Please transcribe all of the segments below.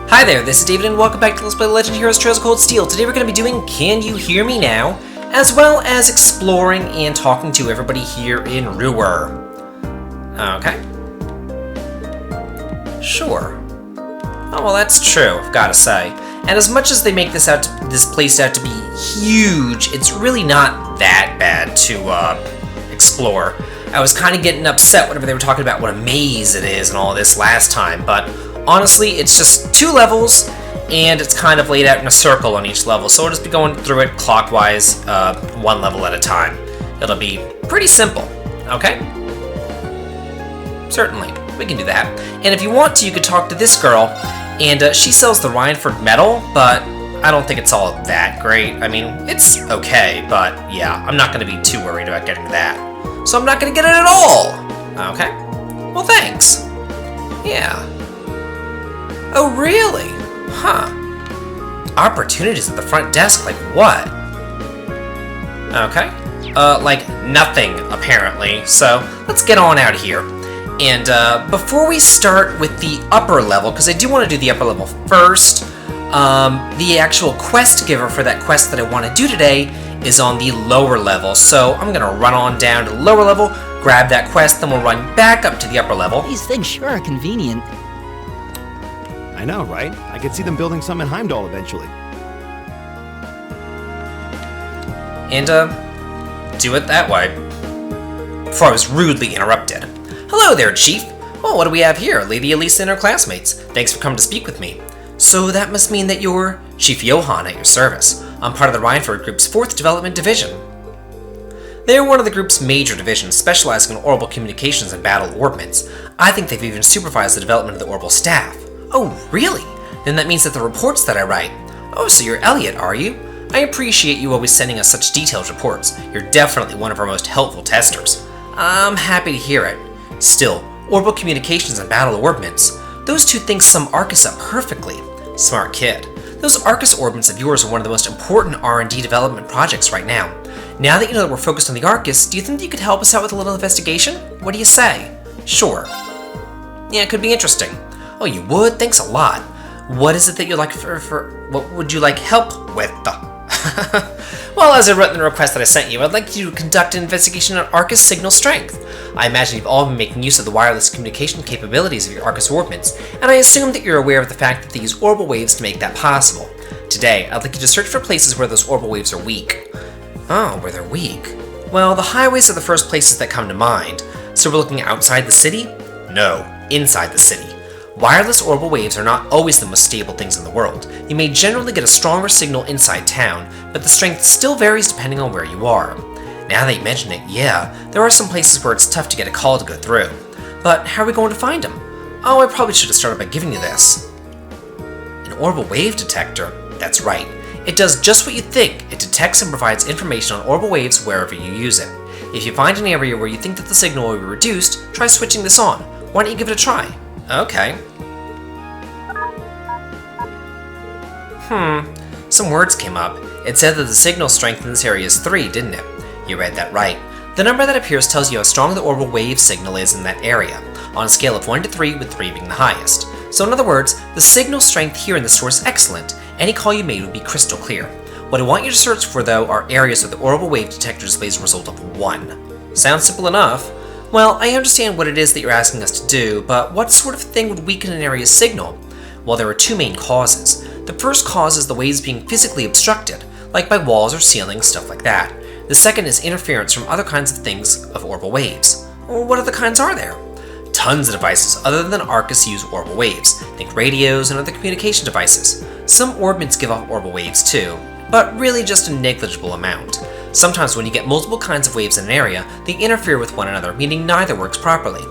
Hi there, this is David and welcome back to Let's Play Legend Heroes Trails of Cold Steel. Today we're going to be doing Can You Hear Me Now? As well as exploring and talking to everybody here in Roer. Okay. Sure. Oh, well that's true, I've got to say. And as much as they make this place out to be huge, it's really not that bad to explore. I was kind of getting upset whenever they were talking about what a maze it is and all this last time, but honestly, it's just 2 levels, and it's kind of laid out in a circle on each level, so we'll just be going through it clockwise, 1 level at a time. It'll be pretty simple, okay? Certainly, we can do that. And if you want to, you could talk to this girl, and she sells the Rhineford metal, but I don't think it's all that great. I mean, it's okay, but yeah, I'm not going to be too worried about getting that. So I'm not going to get it at all! Okay. Well, thanks. Yeah. Oh, really? Huh. Opportunities at the front desk, like what? Okay. Like nothing, apparently. So, let's get on out of here. And, before we start with the upper level, because I do want to do the upper level first, the actual quest giver for that quest that I want to do today is on the lower level. So, I'm gonna run on down to the lower level, grab that quest, then we'll run back up to the upper level. These things sure are convenient. I know, right? I could see them building some in Heimdall eventually. And, do it that way. Before I was rudely interrupted. Hello there, Chief! Well, what do we have here? Lady Elisa and her classmates. Thanks for coming to speak with me. So that must mean that you're Chief Johann at your service. I'm part of the Rhineford Group's 4th Development Division. They're one of the group's major divisions, specializing in orbital communications and battle orbments. I think they've even supervised the development of the orbital staff. Oh, really? Then that means that the reports that I write... Oh, so you're Elliot, are you? I appreciate you always sending us such detailed reports. You're definitely one of our most helpful testers. I'm happy to hear it. Still, orbital communications and battle orbments, those two things sum Arcus up perfectly. Smart kid. Those Arcus orbments of yours are one of the most important R&D development projects right now. Now that you know that we're focused on the Arcus, do you think that you could help us out with a little investigation? What do you say? Sure. Yeah, it could be interesting. Oh, you would? Thanks a lot. What is it that you'd like what would you like help with? Well, as I wrote in the request that I sent you, I'd like you to conduct an investigation on Arcus signal strength. I imagine you've all been making use of the wireless communication capabilities of your Arcus orbments, and I assume that you're aware of the fact that they use orbital waves to make that possible. Today, I'd like you to search for places where those orbital waves are weak. Oh, where they're weak? Well, the highways are the first places that come to mind. So we're looking outside the city? No, inside the city. Wireless orbital waves are not always the most stable things in the world. You may generally get a stronger signal inside town, but the strength still varies depending on where you are. Now that you mention it, yeah, there are some places where it's tough to get a call to go through. But how are we going to find them? Oh, I probably should have started by giving you this. An orbital wave detector? That's right. It does just what you think. It detects and provides information on orbital waves wherever you use it. If you find an area where you think that the signal will be reduced, try switching this on. Why don't you give it a try? Okay. Some words came up. It said that the signal strength in this area is 3, didn't it? You read that right. The number that appears tells you how strong the orbital wave signal is in that area, on a scale of 1 to 3, with 3 being the highest. So in other words, the signal strength here in the source is excellent. Any call you made would be crystal clear. What I want you to search for, though, are areas where the orbital wave detector displays a result of 1. Sounds simple enough. Well, I understand what it is that you're asking us to do, but what sort of thing would weaken an area's signal? Well, there are 2 main causes. The first cause is the waves being physically obstructed, like by walls or ceilings, stuff like that. The second is interference from other kinds of things of orbital waves. Well, what other kinds are there? Tons of devices other than Arcus use orbital waves. Think radios and other communication devices. Some orbments give off orbital waves too, but really just a negligible amount. Sometimes when you get multiple kinds of waves in an area, they interfere with one another, meaning neither works properly.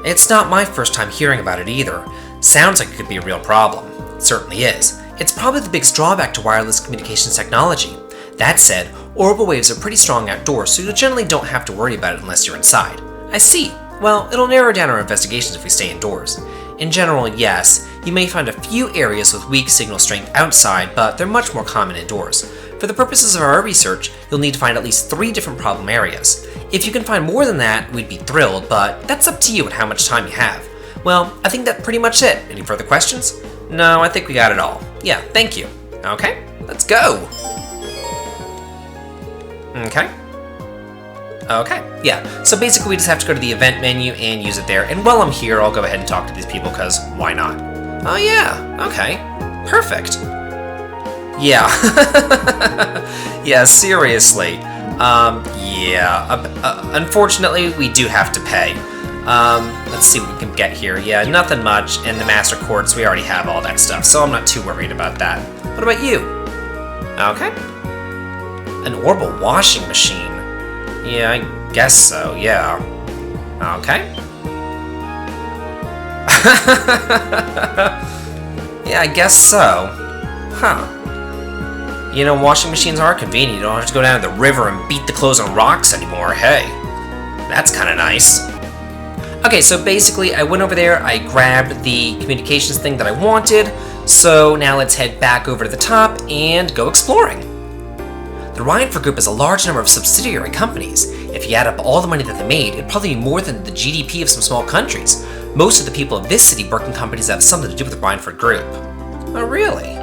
It's not my first time hearing about it either. Sounds like it could be a real problem. It certainly is. It's probably the biggest drawback to wireless communications technology. That said, orbital waves are pretty strong outdoors, so you generally don't have to worry about it unless you're inside. I see. Well, it'll narrow down our investigations if we stay indoors. In general, yes, you may find a few areas with weak signal strength outside, but they're much more common indoors. For the purposes of our research, you'll need to find at least 3 different problem areas. If you can find more than that, we'd be thrilled, but that's up to you and how much time you have. Well, I think that's pretty much it. Any further questions? No, I think we got it all. Yeah, thank you. Okay, let's go. Okay, yeah. So basically we just have to go to the event menu and use it there. And while I'm here, I'll go ahead and talk to these people, because why not? Oh yeah, okay. Perfect. Yeah. Yeah, seriously. Unfortunately, we do have to pay. Let's see what we can get here. Yeah, nothing much, and the Master Quartz, we already have all that stuff, so I'm not too worried about that. What about you? Okay. An orbital washing machine. Yeah, I guess so, yeah. Okay. Yeah, I guess so. Huh. You know, washing machines are convenient. You don't have to go down to the river and beat the clothes on rocks anymore. Hey, that's kind of nice. Okay, so basically I went over there, I grabbed the communications thing that I wanted, so now let's head back over to the top and go exploring. The Rhineford Group has a large number of subsidiary companies. If you add up all the money that they made, it'd probably be more than the GDP of some small countries. Most of the people of this city work in companies that have something to do with the Rhineford Group. Oh, really?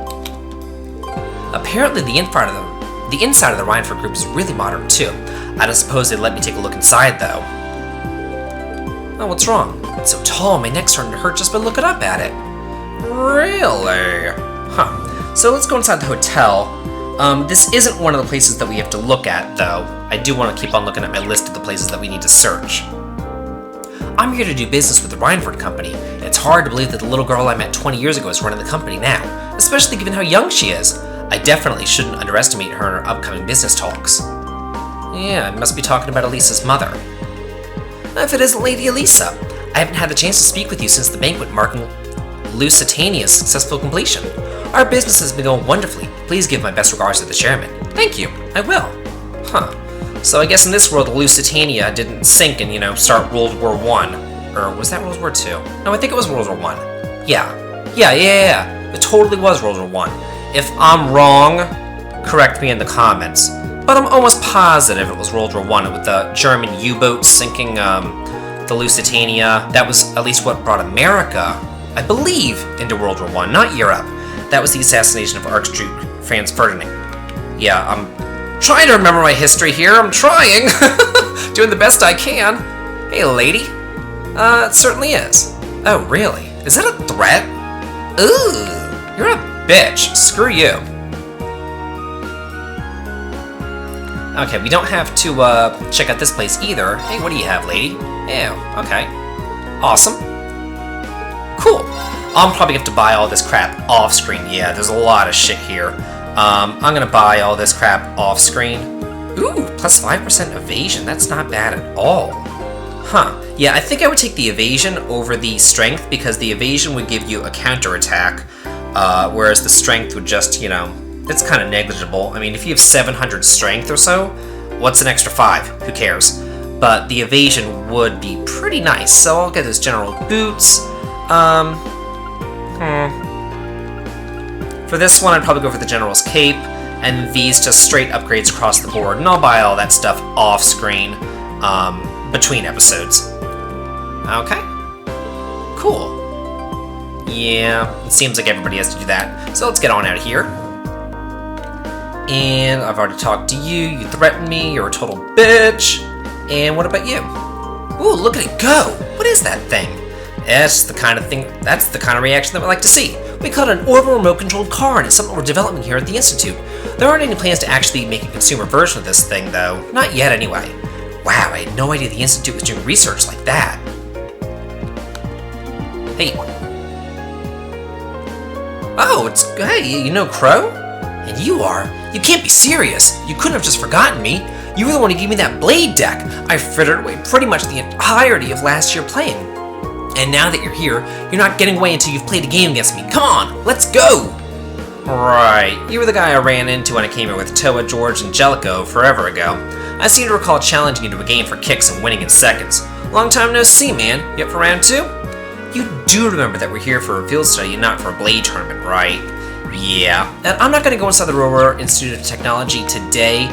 Apparently the inside of the Rhineford Group is really modern too. I don't suppose they'd let me take a look inside though. Oh, what's wrong? It's so tall, my neck's starting to hurt just by looking up at it. Really? Huh. So let's go inside the hotel. This isn't one of the places that we have to look at, though. I do want to keep on looking at my list of the places that we need to search. I'm here to do business with the Rhineford Company. It's hard to believe that the little girl I met 20 years ago is running the company now, especially given how young she is. I definitely shouldn't underestimate her in her upcoming business talks. Yeah, I must be talking about Elisa's mother. If it isn't Lady Elisa, I haven't had the chance to speak with you since the banquet marking Lusitania's successful completion. Our business has been going wonderfully. Please give my best regards to the chairman. Thank you, I will. Huh. So I guess in this world, the Lusitania didn't sink and, start World War I. Or was that World War II? No, I think it was World War I. Yeah. It totally was World War I. If I'm wrong, correct me in the comments. But I'm almost positive it was World War I with the German U-boat sinking the Lusitania. That was at least what brought America, I believe, into World War I, not Europe. That was the assassination of Archduke Franz Ferdinand. Yeah, I'm trying to remember my history here. I'm trying. Doing the best I can. Hey, lady. It certainly is. Oh, really? Is that a threat? Ooh, you're a bitch. Screw you. Okay, we don't have to check out this place either. Hey, what do you have, lady? Ew, okay. Awesome. Cool. I'm probably going to have to buy all this crap off-screen. Yeah, there's a lot of shit here. I'm going to buy all this crap off-screen. Ooh, plus 5% evasion. That's not bad at all. Huh. Yeah, I think I would take the evasion over the strength, because the evasion would give you a counterattack, whereas the strength would just, it's kind of negligible. I mean, if you have 700 strength or so, what's an extra 5? Who cares? But the evasion would be pretty nice, so I'll get those general boots. For this one, I'd probably go for the General's Cape, and these just straight upgrades across the board, and I'll buy all that stuff off-screen, between episodes. Okay. Cool. Yeah, it seems like everybody has to do that, so let's get on out of here. And I've already talked to you, you threatened me, you're a total bitch. And what about you? Ooh, look at it go! What is that thing? That's the kind of reaction that we like to see. We call it an orbital remote-controlled car, and it's something we're developing here at the Institute. There aren't any plans to actually make a consumer version of this thing, though. Not yet, anyway. Wow, I had no idea the Institute was doing research like that. Hey. Oh, hey, you know Crow? And you are? You can't be serious. You couldn't have just forgotten me. You were the one who gave me that blade deck. I frittered away pretty much the entirety of last year playing. And now that you're here, you're not getting away until you've played a game against me. Come on, let's go! Right, you were the guy I ran into when I came here with Toa, George, and Jellico forever ago. I seem to recall challenging you to a game for kicks and winning in seconds. Long time no see, man. You up for round 2? You do remember that we're here for a field study and not for a blade tournament, right? Yeah. And I'm not going to go inside the Roer Institute of Technology today.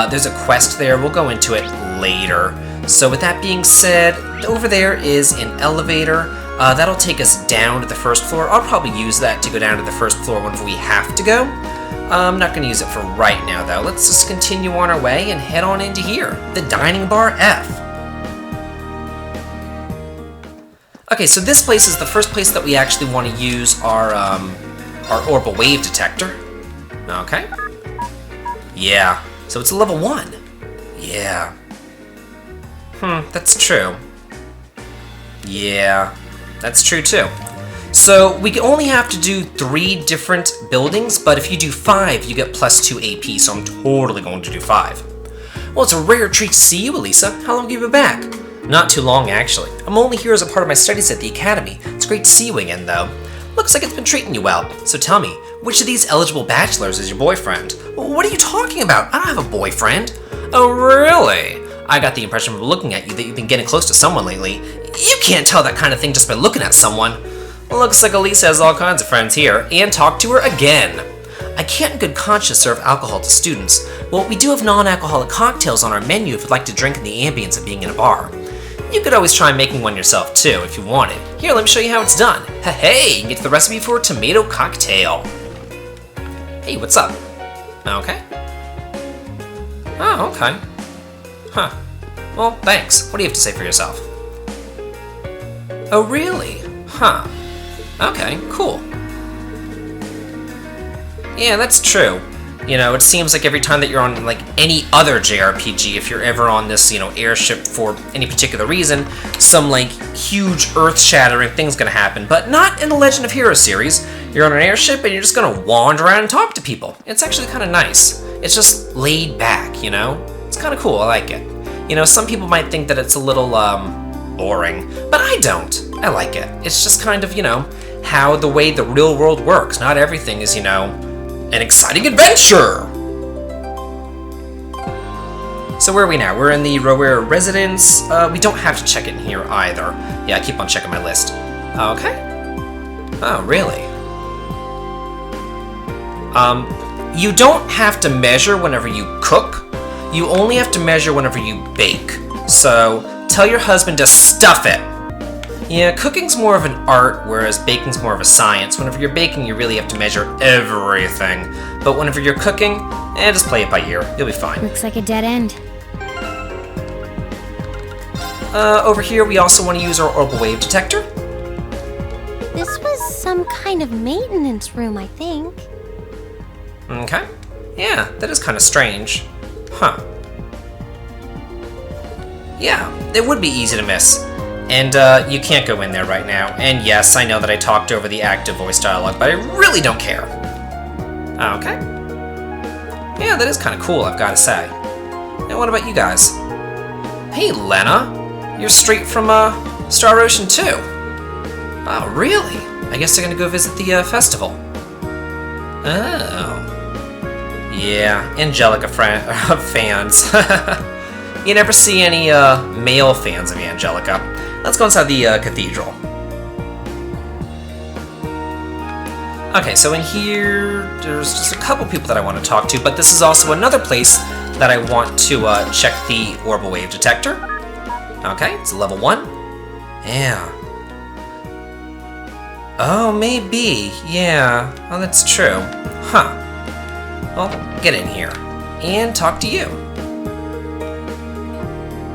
There's a quest there. We'll go into it later. So with that being said, over there is an elevator. That'll take us down to the first floor. I'll probably use that to go down to the first floor whenever we have to go. I'm not going to use it for right now, though. Let's just continue on our way and head on into here, the Dining Bar F. Okay, so this place is the first place that we actually want to use our orbital wave detector. Okay. Yeah, so it's a level 1. Yeah. That's true. Yeah, that's true too. So we only have to do 3 different buildings, but if you do 5, you get plus 2 AP, so I'm totally going to do 5. Well, it's a rare treat to see you, Elisa. How long have you been back? Not too long, actually. I'm only here as a part of my studies at the Academy. It's great to see you again, though. Looks like it's been treating you well. So tell me, which of these eligible bachelors is your boyfriend? What are you talking about? I don't have a boyfriend. Oh, really? I got the impression from looking at you that you've been getting close to someone lately. You can't tell that kind of thing just by looking at someone. Looks like Elisa has all kinds of friends here, and talk to her again. I can't in good conscience serve alcohol to students. Well, we do have non-alcoholic cocktails on our menu if you'd like to drink in the ambience of being in a bar. You could always try making one yourself too, if you wanted. Here, let me show you how it's done. Hey, you can get to the recipe for a tomato cocktail. Hey, what's up? Okay. Oh, okay. Huh. Well, thanks. What do you have to say for yourself? Oh, really? Huh. Okay, cool. Yeah, that's true. You know, it seems like every time that you're on, like, any other JRPG, if you're ever on this, airship for any particular reason, some, like, huge earth-shattering thing's gonna happen. But not in the Legend of Heroes series. You're on an airship and you're just gonna wander around and talk to people. It's actually kind of nice. It's just laid back, It's kind of cool, I like it. Some people might think that it's a little, boring, but I don't. I like it. It's just kind of, how the way the real world works. Not everything is, an exciting adventure! So where are we now? We're in the Roer residence. We don't have to check in here either. Yeah, I keep on checking my list. Okay. Oh, really? You don't have to measure whenever you cook. You only have to measure whenever you bake. So, tell your husband to stuff it! Yeah, cooking's more of an art, whereas baking's more of a science. Whenever you're baking, you really have to measure everything. But whenever you're cooking, just play it by ear. You'll be fine. Looks like a dead end. Over here, we also want to use our orbital wave detector. This was some kind of maintenance room, I think. Okay. Yeah, that is kind of strange. Huh. Yeah, it would be easy to miss. And, you can't go in there right now. And yes, I know that I talked over the active voice dialogue, but I really don't care. Okay. Yeah, that is kind of cool, I've got to say. And what about you guys? Hey, Lena. You're straight from, Star Ocean 2. Oh, really? I guess they're gonna go visit the, festival. Oh. Yeah, Angelica fans. You never see any, male fans of Angelica. Let's go inside the, cathedral. Okay, so in here, there's just a couple people that I want to talk to, but this is also another place that I want to, check the orbital wave detector. Okay, it's level 1. Yeah. Oh, maybe. Yeah. Oh, that's true. Huh. Well, get in here. And talk to you.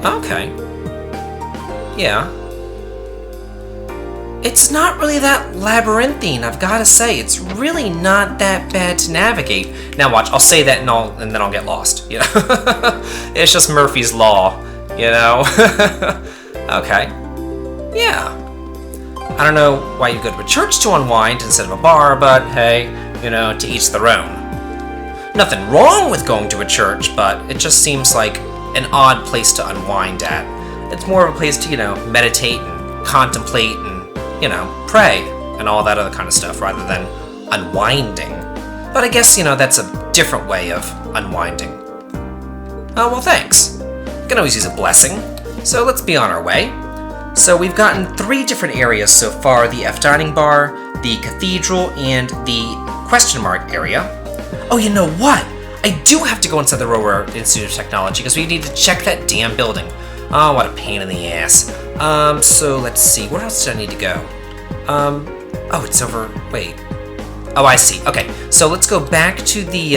Okay. Yeah. It's not really that labyrinthine, I've gotta say. It's really not that bad to navigate. Now watch, I'll say that and then I'll get lost. It's just Murphy's Law, Okay. Yeah. I don't know why you go to a church to unwind instead of a bar, but hey, to each their own. Nothing wrong with going to a church, but it just seems like an odd place to unwind at. It's more of a place to, meditate and contemplate and, pray and all that other kind of stuff rather than unwinding. But I guess, that's a different way of unwinding. Oh, well, thanks. You can always use a blessing. So let's be on our way. So we've gotten 3 different areas so far, the F Dining Bar, the Cathedral, and the question mark area. Oh, you know what? I do have to go inside the Roer Institute of Technology because we need to check that damn building. Oh, what a pain in the ass. So let's see, where else did I need to go? Oh, it's over. Wait. Oh, I see. Okay, so let's go back to the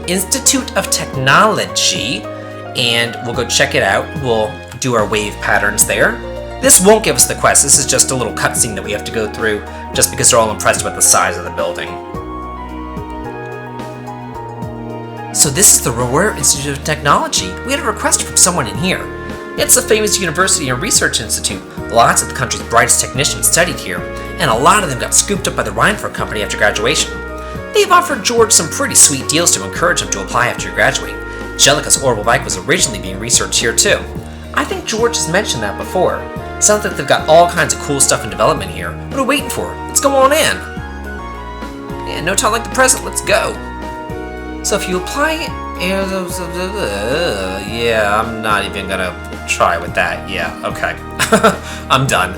Institute of Technology, and we'll go check it out. We'll do our wave patterns there. This won't give us the quest. This is just a little cutscene that we have to go through, just because they're all impressed with the size of the building. So this is the Roer Institute of Technology. We had a request from someone in here. It's a famous university and research institute. Lots of the country's brightest technicians studied here, and a lot of them got scooped up by the Reinford Company after graduation. They've offered George some pretty sweet deals to encourage him to apply after graduating. Jellica's orbital bike was originally being researched here too. I think George has mentioned that before. Sounds like they've got all kinds of cool stuff in development here. What are we waiting for? Let's go on in. Yeah, no time like the present, let's go. So if you apply... Yeah, I'm not even gonna try with that. Yeah, okay. I'm done.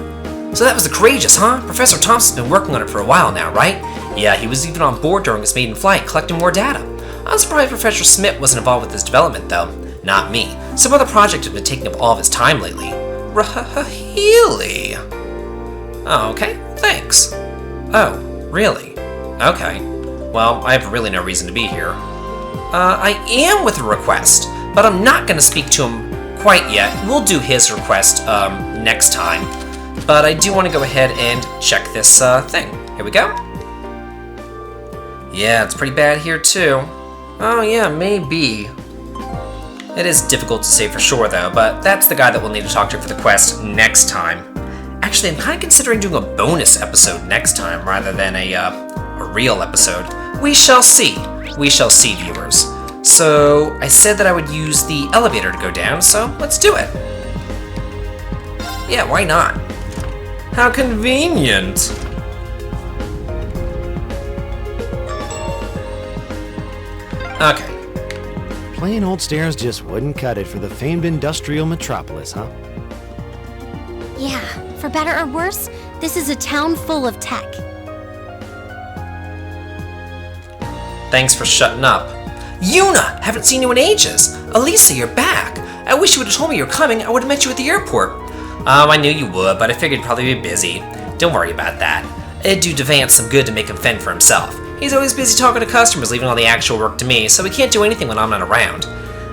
So that was the Courageous, huh? Professor Thompson's been working on it for a while now, right? Yeah, he was even on board during his maiden flight, collecting more data. I'm surprised Professor Smith wasn't involved with his development, though. Not me. Some other project has been taking up all of his time lately. Really? Oh, okay. Thanks. Oh, really? Okay. Well, I have really no reason to be here. I am with a request, but I'm not going to speak to him quite yet. We'll do his request, next time. But I do want to go ahead and check this, thing. Here we go. Yeah, it's pretty bad here, too. Oh, yeah, maybe. It is difficult to say for sure, though, but that's the guy that we'll need to talk to for the quest next time. Actually, I'm kind of considering doing a bonus episode next time rather than a real episode. We shall see. We shall see, viewers. So, I said that I would use the elevator to go down, so let's do it. Yeah, why not? How convenient! Okay. Plain old stairs just wouldn't cut it for the famed industrial metropolis, huh? Yeah, for better or worse, this is a town full of tech. Thanks for shutting up. Yuna! Haven't seen you in ages! Elisa, you're back! I wish you would have told me you were coming. I would have met you at the airport. I knew you would, but I figured you'd probably be busy. Don't worry about that. It'd do Devance some good to make him fend for himself. He's always busy talking to customers, leaving all the actual work to me, so he can't do anything when I'm not around.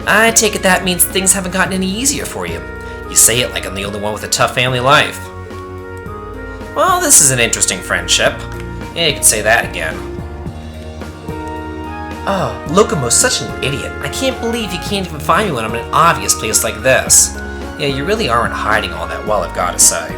I take it that means things haven't gotten any easier for you. You say it like I'm the only one with a tough family life. Well, this is an interesting friendship. Yeah, you could say that again. Oh, Locomo's such an idiot. I can't believe he can't even find me when I'm in an obvious place like this. Yeah, you really aren't hiding all that well, I've gotta say.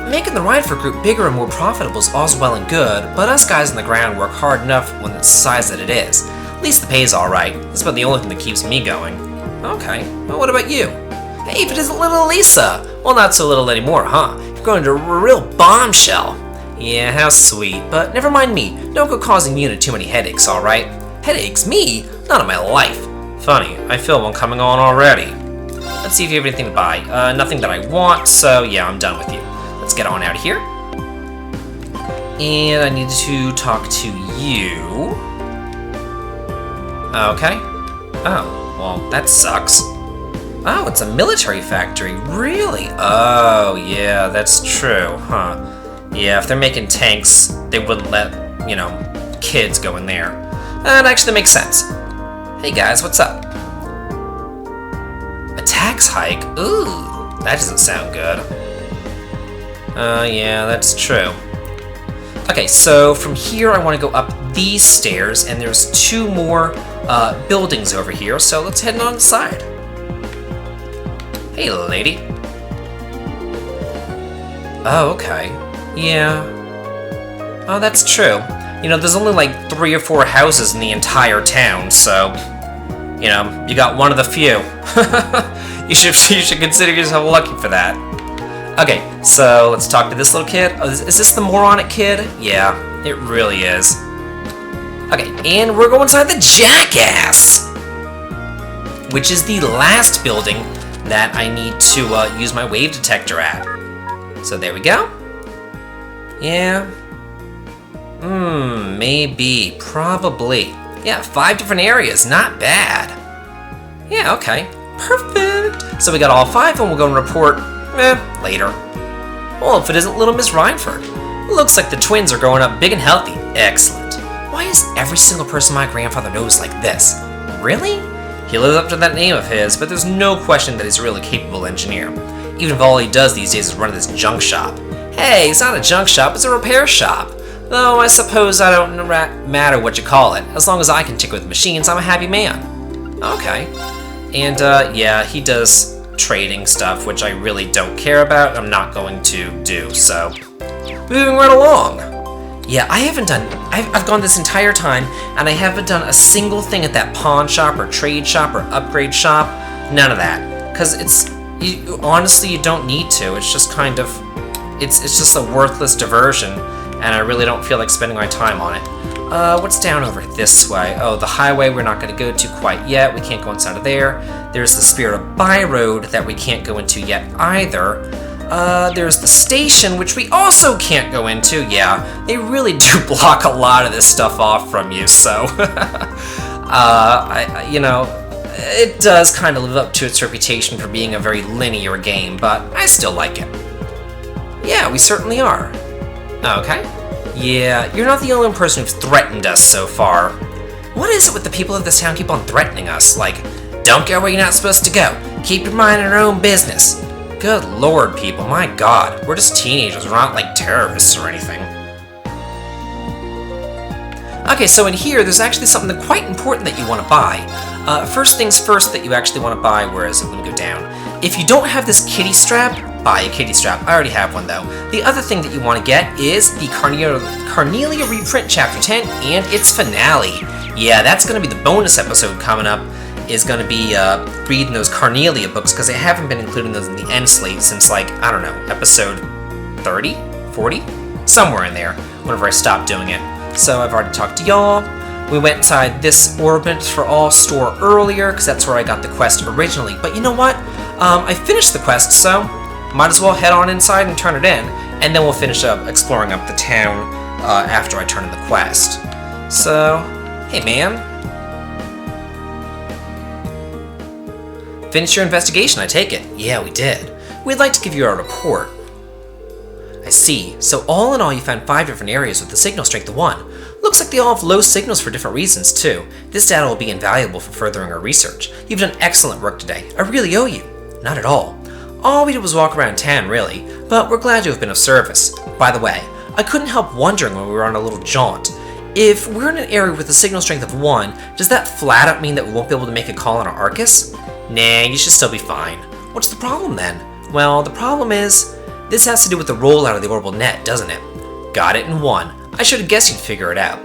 Making the Reinford group bigger and more profitable is all's well and good, but us guys on the ground work hard enough when it's the size that it is. At least the pay's alright. That's about the only thing that keeps me going. Okay, well what about you? Hey, but isn't little Lisa? Well, not so little anymore, huh? You're going to a real bombshell. Yeah, how sweet, but never mind me. Don't go causing Yuna too many headaches, alright? Headaches? Me? Not in my life. Funny, I feel one coming on already. Let's see if you have anything to buy. Nothing that I want, so yeah, I'm done with you. Let's get on out of here. And I need to talk to you. Okay. Oh, well, that sucks. Oh, it's a military factory. Really? Oh, yeah, that's true, huh? Yeah, if they're making tanks, they wouldn't let, you know, kids go in there. That actually makes sense. Hey guys, what's up? A tax hike? Ooh, that doesn't sound good. Yeah, that's true. Okay, so from here I want to go up these stairs, and there's 2 more buildings over here, so let's head on inside. Hey, lady. Oh, okay. Yeah. Oh, that's true. You know, there's only like 3 or 4 houses in the entire town, so... You know, you got one of the few. you should consider yourself lucky for that. Okay, so let's talk to this little kid. Oh, is this the moronic kid? Yeah, it really is. Okay, and we're going inside the Jackass! Which is the last building that I need to use my wave detector at. So there we go. Yeah. Maybe. Probably. Yeah, 5 different areas. Not bad. Yeah, okay. Perfect! So we got all 5 and we'll go and report, later. Well, if it isn't little Miss Rhineford. Looks like the twins are growing up big and healthy. Excellent. Why is every single person my grandfather knows like this? Really? He lives up to that name of his, but there's no question that he's a really capable engineer. Even if all he does these days is run this junk shop. Hey, it's not a junk shop, it's a repair shop. Though I suppose I don't matter what you call it. As long as I can tinker with machines, I'm a happy man. Okay. And, yeah, he does trading stuff, which I really don't care about. I'm not going to do, so... Moving right along. Yeah, I've gone this entire time, and I haven't done a single thing at that pawn shop, or trade shop, or upgrade shop. None of that. Because honestly, you don't need to. It's just kind of... It's just a worthless diversion, and I really don't feel like spending my time on it. What's down over this way? Oh, the highway we're not going to go to quite yet. We can't go inside of there. There's the Spirit of By Road that we can't go into yet either. There's the station, which we also can't go into. Yeah, they really do block a lot of this stuff off from you, so... it does kind of live up to its reputation for being a very linear game, but I still like it. Yeah, we certainly are. Okay. Yeah, you're not the only person who's threatened us so far. What is it with the people of this town keep on threatening us? Like, don't go where you're not supposed to go. Keep your mind on your own business. Good lord, people, my god. We're just teenagers, we're not like terrorists or anything. Okay, so in here, there's actually something quite important that you want to buy. First things first that you actually want to buy, where is it? Let me go down. If you don't have this kitty strap, buy a kitty strap. I already have one, though. The other thing that you want to get is the Carnelia reprint Chapter 10 and its finale. Yeah, that's going to be the bonus episode coming up, is going to be reading those Carnelia books, because they haven't been including those in the end slate since, like, I don't know, episode 30? 40? Somewhere in there, whenever I stopped doing it. So I've already talked to y'all. We went inside this Orbit for All store earlier, because that's where I got the quest originally. But you know what? I finished the quest, so might as well head on inside and turn it in, and then we'll finish up exploring up the town after I turn in the quest. So, hey man. Finish your investigation, I take it. Yeah, we did. We'd like to give you a report. I see. So all in all, you found 5 different areas with the signal strength of 1. Looks like they all have low signals for different reasons, too. This data will be invaluable for furthering our research. You've done excellent work today. I really owe you. Not at all. All we did was walk around town, really, but we're glad to have been of service. By the way, I couldn't help wondering when we were on a little jaunt. If we're in an area with a signal strength of 1, does that flat out mean that we won't be able to make a call on our Arcus? Nah, you should still be fine. What's the problem then? Well, the problem is, this has to do with the rollout of the orbital net, doesn't it? Got it in 1. I should have guessed you'd figure it out.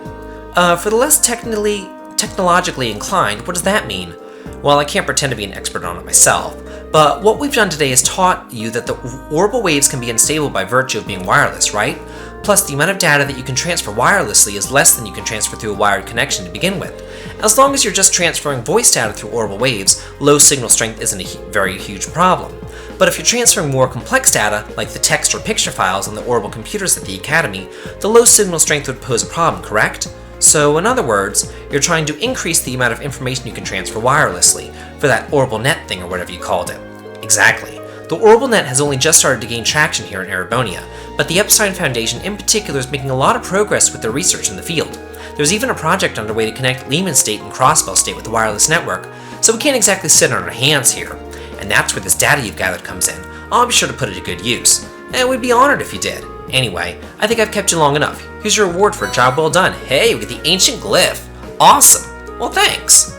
For the less technologically inclined, what does that mean? Well, I can't pretend to be an expert on it myself, but what we've done today is taught you that the orbital waves can be unstable by virtue of being wireless, right? Plus, the amount of data that you can transfer wirelessly is less than you can transfer through a wired connection to begin with. As long as you're just transferring voice data through orbital waves, low signal strength isn't a very huge problem. But if you're transferring more complex data, like the text or picture files on the orbital computers at the Academy, the low signal strength would pose a problem, correct? So, in other words, you're trying to increase the amount of information you can transfer wirelessly, for that orbital net thing or whatever you called it. Exactly. The orbital net has only just started to gain traction here in Erebonia, but the Epstein Foundation in particular is making a lot of progress with their research in the field. There's even a project underway to connect Lehman State and Crossbell State with the wireless network, so we can't exactly sit on our hands here. And that's where this data you've gathered comes in. I'll be sure to put it to good use. And we'd be honored if you did. Anyway, I think I've kept you long enough. Here's your reward for a job well done. Hey, we get the ancient glyph. Awesome. Well, thanks.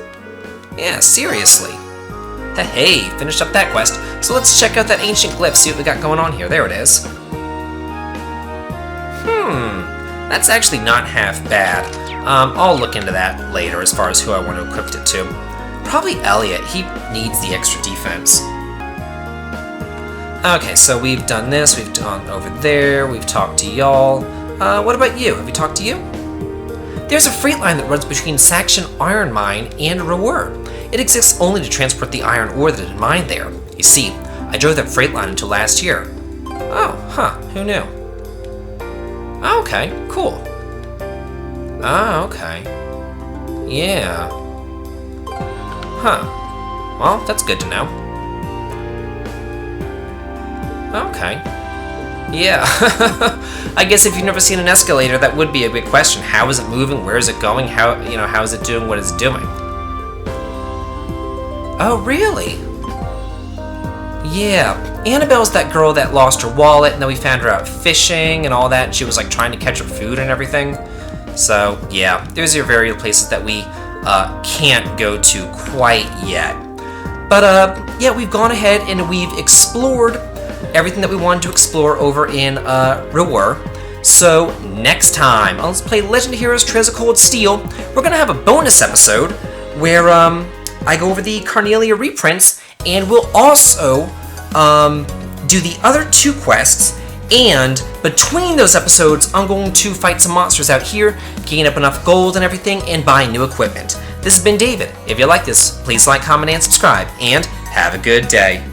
Yeah, seriously. Hey, finished up that quest, so let's check out that ancient glyph, see what we got going on here. There it is. That's actually not half bad. I'll look into that later as far as who I want to equip it to. Probably Elliot, he needs the extra defense. Okay, so we've done this, we've gone over there, we've talked to y'all. What about you? Have we talked to you? There's a freight line that runs between Saxon Iron Mine and Roer. It exists only to transport the iron ore that is mined there. You see, I drove that freight line until last year. Oh, huh, who knew? Okay, cool. Ah, okay. Yeah. Huh. Well, that's good to know. Okay. Yeah. I guess if you've never seen an escalator, that would be a big question. How is it moving? Where is it going? How is it doing what it's doing? Oh, really? Yeah. Annabelle's that girl that lost her wallet, and then we found her out fishing and all that, and she was like trying to catch her food and everything. So, yeah, there's your various places that we can't go to quite yet. But, yeah, we've gone ahead and we've explored everything that we wanted to explore over in Roer. So, next time on Let's Play Legend of Heroes Trails of Cold Steel, we're going to have a bonus episode where I go over the Carnelia reprints, and we'll also do the other 2 quests. And between those episodes, I'm going to fight some monsters out here, gain up enough gold and everything, and buy new equipment. This has been David. If you like this, please like, comment, and subscribe, and have a good day.